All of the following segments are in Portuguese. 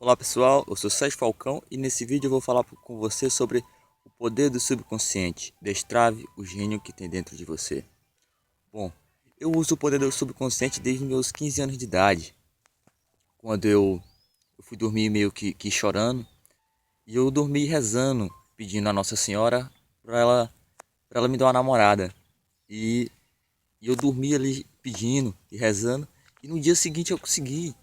Olá pessoal, eu sou Sérgio Falcão e nesse vídeo eu vou falar com você sobre o poder do subconsciente. Destrave o gênio que tem dentro de você. Bom, eu uso o poder do subconsciente desde meus 15 anos de idade, quando eu fui dormir meio que chorando e eu dormi rezando, pedindo a Nossa Senhora para ela me dar uma namorada. E, e eu dormi ali pedindo e rezando e no dia seguinte eu consegui.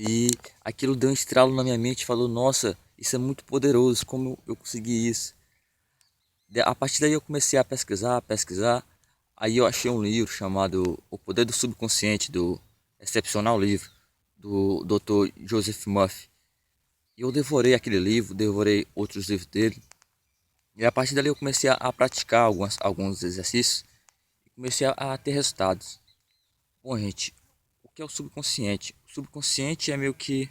E aquilo deu um estralo na minha mente e falou, nossa, isso é muito poderoso, como eu consegui isso? A partir daí eu comecei a pesquisar, aí eu achei um livro chamado O Poder do Subconsciente, do excepcional livro, do Dr. Joseph Murphy. E eu devorei aquele livro, devorei outros livros dele, e a partir dali eu comecei a praticar alguns exercícios, e comecei a ter resultados. Bom, gente, o que é o subconsciente? O subconsciente é meio que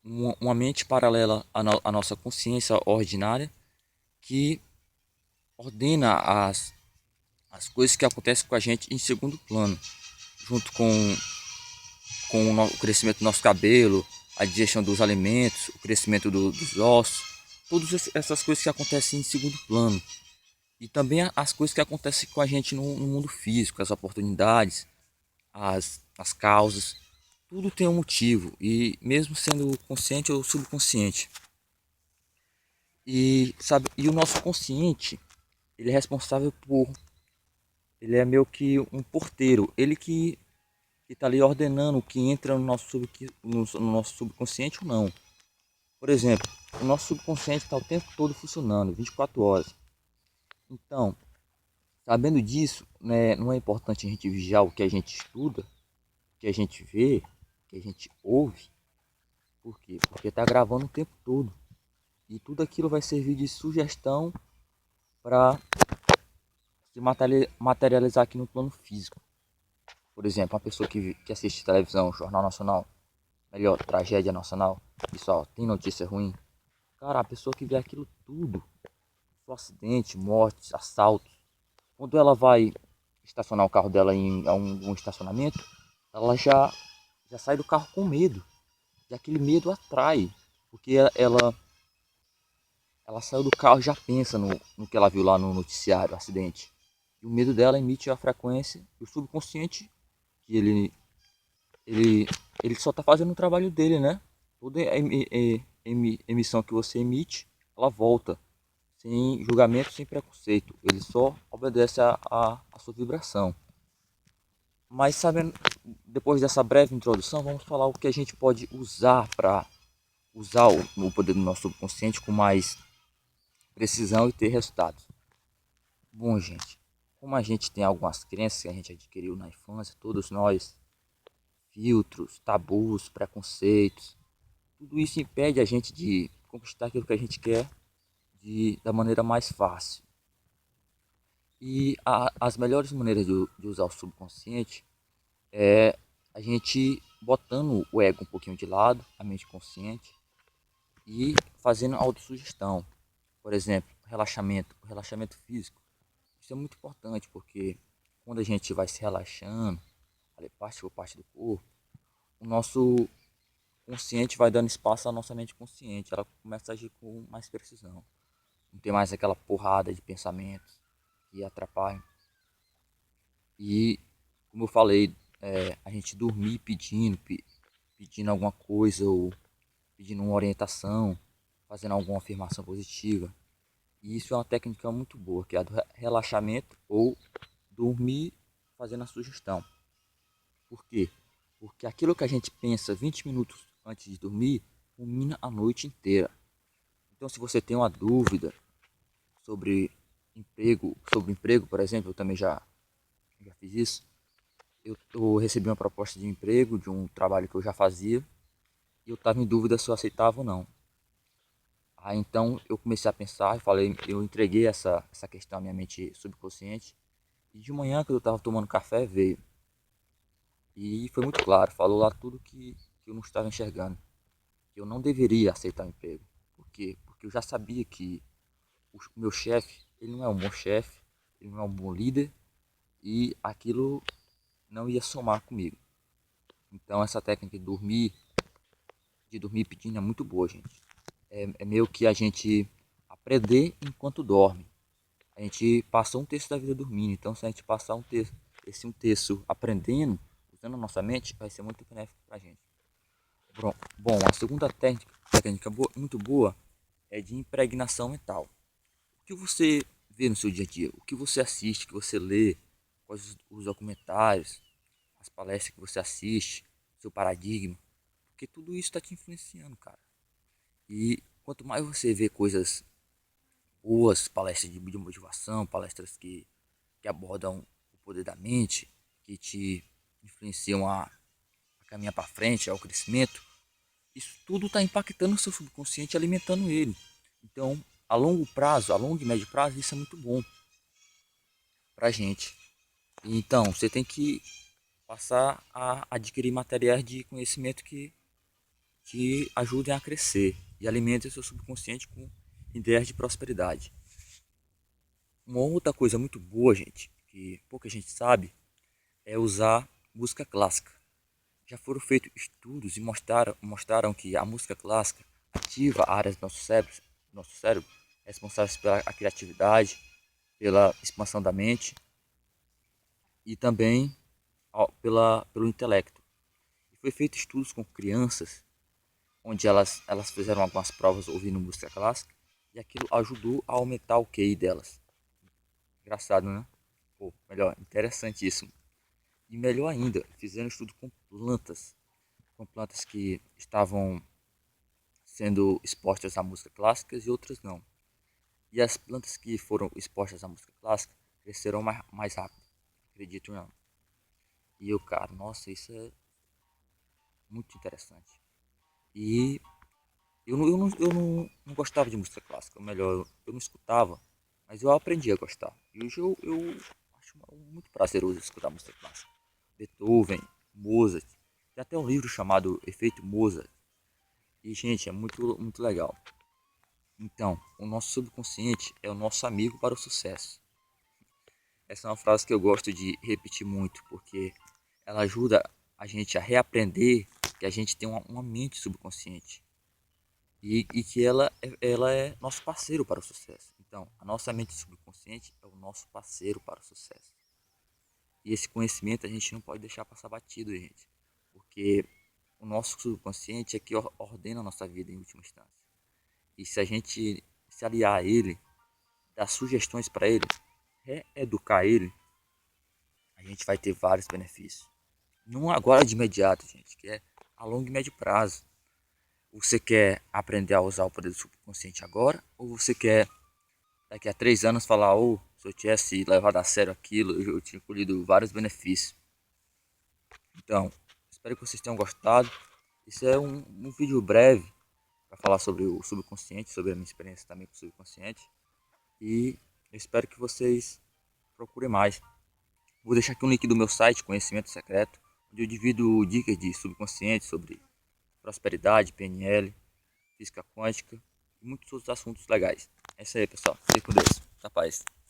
uma mente paralela à nossa consciência ordinária que ordena as coisas que acontecem com a gente em segundo plano, junto com o crescimento do nosso cabelo, a digestão dos alimentos, o crescimento dos ossos, todas essas coisas que acontecem em segundo plano. E também as coisas que acontecem com a gente no mundo físico, as oportunidades, as causas, tudo tem um motivo, e mesmo sendo consciente ou subconsciente. E sabe, e o nosso consciente, ele é responsável por, ele é meio que um porteiro, ele que tá ali ordenando o que entra no nosso subconsciente ou não. Por exemplo, o nosso subconsciente está o tempo todo funcionando, 24 horas. Então, sabendo disso, né, não é importante a gente vigiar o que a gente estuda, o que a gente vê, o que a gente ouve. Por quê? Porque está gravando o tempo todo. E tudo aquilo vai servir de sugestão para se materializar aqui no plano físico. Por exemplo, uma pessoa que assiste televisão, Jornal Nacional, melhor, tragédia nacional, e só tem notícia ruim. Cara, a pessoa que vê aquilo tudo, só acidente, mortes, assaltos, quando ela vai estacionar o carro dela em um estacionamento, ela já sai do carro com medo. E aquele medo atrai, porque ela saiu do carro e já pensa no que ela viu lá no noticiário, acidente. E o medo dela emite a frequência, e o subconsciente, que ele, ele só está fazendo o trabalho dele, né? Toda emissão que você emite, ela volta, sem julgamento, sem preconceito. Ele só obedece a sua vibração. Mas sabendo, depois dessa breve introdução, vamos falar o que a gente pode usar para usar o poder do nosso subconsciente com mais precisão e ter resultados. Bom, gente, como a gente tem algumas crenças que a gente adquiriu na infância, todos nós, filtros, tabus, preconceitos, tudo isso impede a gente de conquistar aquilo que a gente quer da maneira mais fácil. E as melhores maneiras de usar o subconsciente é a gente botando o ego um pouquinho de lado, a mente consciente, e fazendo autossugestão. Por exemplo, o relaxamento físico. Isso é muito importante porque quando a gente vai se relaxando, ali parte por parte do corpo, o nosso consciente vai dando espaço à nossa mente consciente. Ela começa a agir com mais precisão. Não tem mais aquela porrada de pensamentos que atrapalham. E, como eu falei, a gente dormir pedindo alguma coisa ou pedindo uma orientação, fazendo alguma afirmação positiva. E isso é uma técnica muito boa, que é a do relaxamento ou dormir fazendo a sugestão. Por quê? Porque aquilo que a gente pensa 20 minutos antes de dormir, rumina a noite inteira. Então, se você tem uma dúvida sobre emprego, por exemplo, eu também já fiz isso. Eu recebi uma proposta de emprego de um trabalho que eu já fazia e eu estava em dúvida se eu aceitava ou não. Aí então eu comecei a pensar e falei, eu entreguei essa questão à minha mente subconsciente. E de manhã, quando eu estava tomando café, veio. E foi muito claro, falou lá tudo que eu não estava enxergando. Que eu não deveria aceitar o emprego. Por quê? Porque eu já sabia que o meu chefe, ele não é um bom chefe, ele não é um bom líder, e aquilo não ia somar comigo. Então essa técnica de dormir de dormir pedindo é muito boa, gente. É meio que a gente aprender enquanto dorme. A gente passa um terço da vida dormindo, então se a gente passar esse um terço aprendendo, usando a nossa mente, vai ser muito benéfico pra gente. Bom, a segunda técnica muito boa é de impregnação mental. O que você vê no seu dia a dia? O que você assiste, que você lê? Quais os documentários, as palestras que você assiste, seu paradigma? Porque tudo isso está te influenciando, cara. E quanto mais você vê coisas boas, palestras de motivação, palestras que abordam o poder da mente, que te influenciam a caminhar para frente, ao crescimento, isso tudo está impactando o seu subconsciente, alimentando ele. Então, a longo prazo, a longo e médio prazo, isso é muito bom pra gente. Então, você tem que passar a adquirir materiais de conhecimento que ajudem a crescer e alimentem o seu subconsciente com ideias de prosperidade. Uma outra coisa muito boa, gente, que pouca gente sabe, é usar música clássica. Já foram feitos estudos e mostraram que a música clássica ativa áreas do nosso cérebro responsáveis pela criatividade, pela expansão da mente e também pelo intelecto. E foi feito estudos com crianças, onde elas fizeram algumas provas ouvindo música clássica, e aquilo ajudou a aumentar o QI delas. Engraçado, né? Pô, melhor, interessantíssimo. E melhor ainda, fizeram estudo com plantas que estavam sendo expostas à música clássica e outras não. E as plantas que foram expostas à música clássica cresceram mais rápido, acredito ou não. E eu, cara, nossa, isso é muito interessante. E eu não gostava de música clássica, ou melhor, eu não escutava, mas eu aprendi a gostar. E hoje eu acho muito prazeroso escutar música clássica. Beethoven, Mozart, tem até um livro chamado Efeito Mozart. E, gente, é muito legal. Então, o nosso subconsciente é o nosso amigo para o sucesso. Essa é uma frase que eu gosto de repetir muito, porque ela ajuda a gente a reaprender que a gente tem uma mente subconsciente. E que ela é nosso parceiro para o sucesso. Então, a nossa mente subconsciente é o nosso parceiro para o sucesso. E esse conhecimento a gente não pode deixar passar batido, gente. Porque o nosso subconsciente é que ordena a nossa vida em última instância. E se a gente se aliar a ele, dar sugestões para ele, reeducar ele, a gente vai ter vários benefícios. Não agora de imediato, gente, que é a longo e médio prazo. Você quer aprender a usar o poder do subconsciente agora? Ou você quer daqui a 3 anos falar, se eu tivesse levado a sério aquilo, eu tinha colhido vários benefícios. Então, espero que vocês tenham gostado. Isso é um vídeo breve para falar sobre o subconsciente, sobre a minha experiência também com o subconsciente. E eu espero que vocês procurem mais. Vou deixar aqui um link do meu site, Conhecimento Secreto, onde eu divido dicas de subconsciente sobre prosperidade, PNL, física quântica e muitos outros assuntos legais. É isso aí, pessoal. Fique com Deus. Até a paz.